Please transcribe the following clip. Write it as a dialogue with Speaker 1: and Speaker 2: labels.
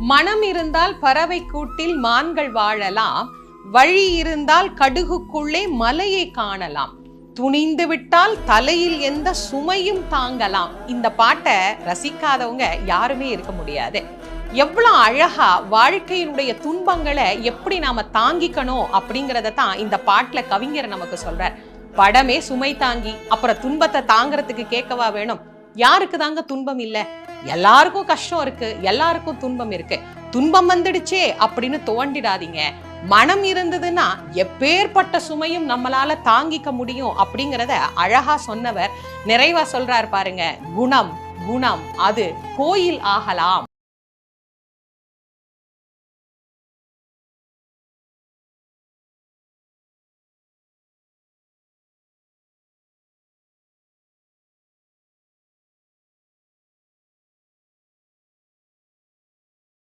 Speaker 1: மனம் இருந்தால் பறவை கூட்டில் மான்கள் வாழலாம், வழி இருந்தால் கடுகுக்குள்ளே மலையை காணலாம், துணிந்து விட்டால் தலையில் எந்த சுமையும் தாங்கலாம். இந்த பாட்டை ரசிக்காதவங்க யாருமே இருக்க முடியாது. எவ்வளவு அழகா வாழ்க்கையினுடைய துன்பங்களை எப்படி நாம தாங்கிக்கணும் அப்படிங்கறத தான் இந்த பாட்டுல கவிஞர் நமக்கு சொல்றார். படமே சுமை தாங்கி அப்புறம் துன்பத்தை தாங்கறதுக்கு கேட்கவா வேணும்? யாருக்கு தாங்க துன்பம் இல்ல? எல்லாருக்கும் கஷ்டம் இருக்கு, எல்லாருக்கும் துன்பம் இருக்கு. துன்பம் வந்துடுச்சே அப்படின்னு தோண்டிடாதீங்க. மனம் இருந்ததுன்னா எப்பேற்பட்ட சுமையும் நம்மளால தாங்கிக்க முடியும் அப்படிங்கிறத அழகா சொன்னவர் நிறைவா சொல்றார் பாருங்க. குணம் குணம் அது கோயில் ஆகலாம்.